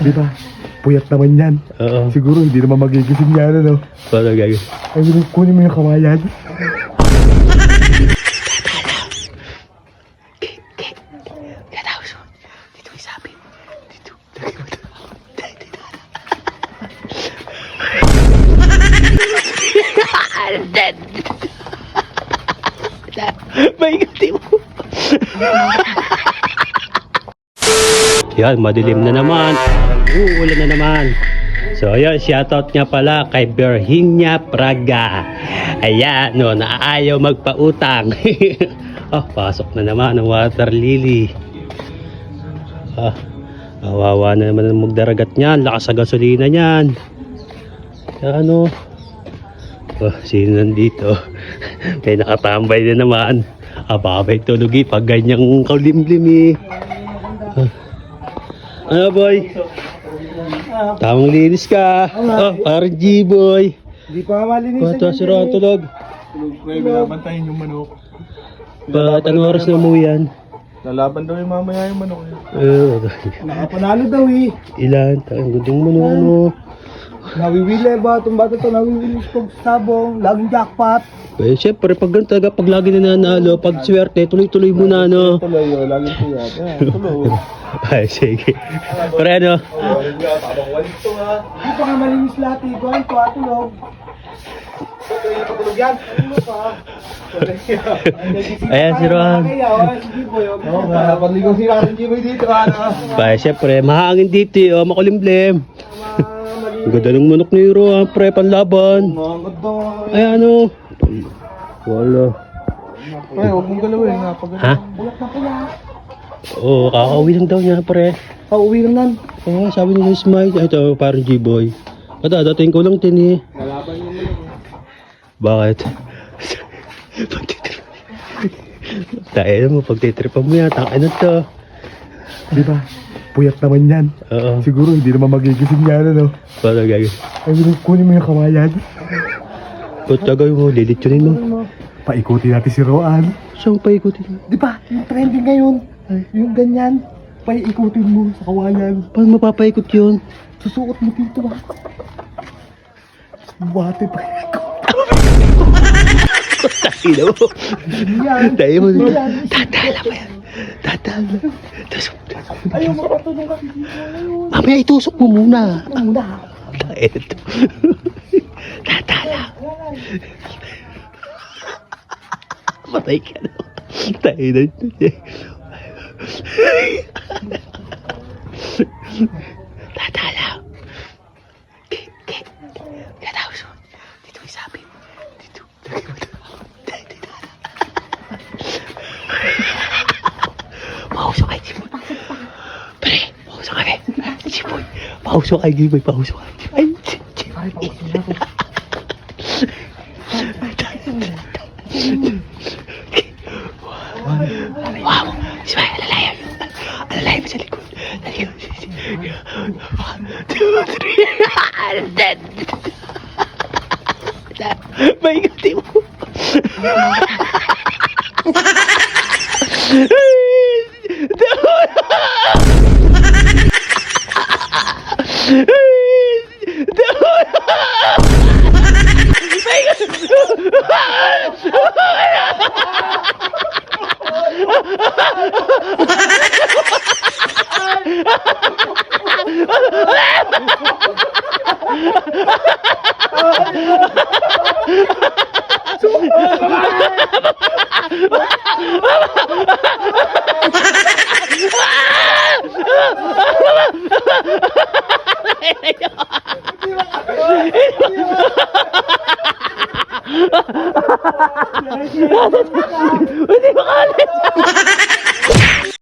Di ba? Puyat naman yan. Oo. Siguro hindi naman magigising yan, ano? Paano gagawin? Ay, kunin mo yung kawayan. Dead. Maingati mo. Yan, madilim na naman. Uulan na naman. So, ayan, shoutout nga pala kay Berhinia Praga. Ayan, no, naaayaw magpautang. Oh, pasok na naman ang water lily. Ah, awawa na naman ang magdaragat niyan. Lakas sa gasolina niyan. Ano? Oh, sino nandito? May nakatambay na naman. Ababay tulog eh. Pag ganyang kaulimlim eh. Ano boy? Tamang linis ka. Oh, parang G-boy. Hindi pa malinisan Bato, sira ang tulog. Tulog ko yung binabantayin yung manok. Ba't anong oras na mo yan? Lalaban daw yung mamaya yung manok. Nakapanalo daw eh. Ilan? Ang gandang mo ano. Nawiwili ba? Itong bata ito nawiwili sa sabong. Laging jackpot. Eh, syempre, pag ganito, pag lagi nananalo, pag swerte, tuloy-tuloy mo na, ano. Tuloy yun. Laging tuyat. Tuloy. Ay, sige. Pero ano? Hindi pa nga malinis lahat eh. Kuhan ko tulog. Patulog yan. Ayan, si Rohan. Oo nga. Panligaw si Rohan G-boy dito. Ay, syempre, mahangin dito, oh, makulimlim. Ang ganda ng manok ni Rohan, pre, panlaban. Ay, ano? Wala. Pre, huwag mong galawin. Ha? Oo, kakauwi lang daw niya, pre. Pauwi lang nan. Oo, sabi nila Smile. Ito, parang G-boy. Dating ko lang tin eh. Lalaban yung manok. Bakit? Tayo mo, pagtitripan mo yan, tangin na to. Di ba? Puyat naman yan. Oo. Siguro hindi naman magigising yan, ano? Paano gagawin? Ay, kunin mo yung kawayan. Ba't gagawin mo? Lilitsunin mo? Paikutin natin si Roan. Saan pa ikutin mo? Di ba? Yung trending ngayon. Yung ganyan. Paikutin mo sa kawayan. Paano mapapaikot yun? Susuot mo dito ba? Buhati pa. Tayo mo. Yan. Tayo mo. Yan. Tatala mo yan. Tatala. Ayaw mapatulong kasi dito ngayon. Mamaya itusok mo muna. Ano muna? Tayo. Tatala. Matay ka na. Tayo na. Tatala. Get out. Dito may sabi. Dito. Pausok kay Jiboy. Pre, pausok kay Jiboy. Pausok kay Jiboy. Pausok kay Jiboy. Ay, Jiboy. Wow. Smile, alalayan. Alalayan mo sa likod. One, two, three. Dead. Maingati mo.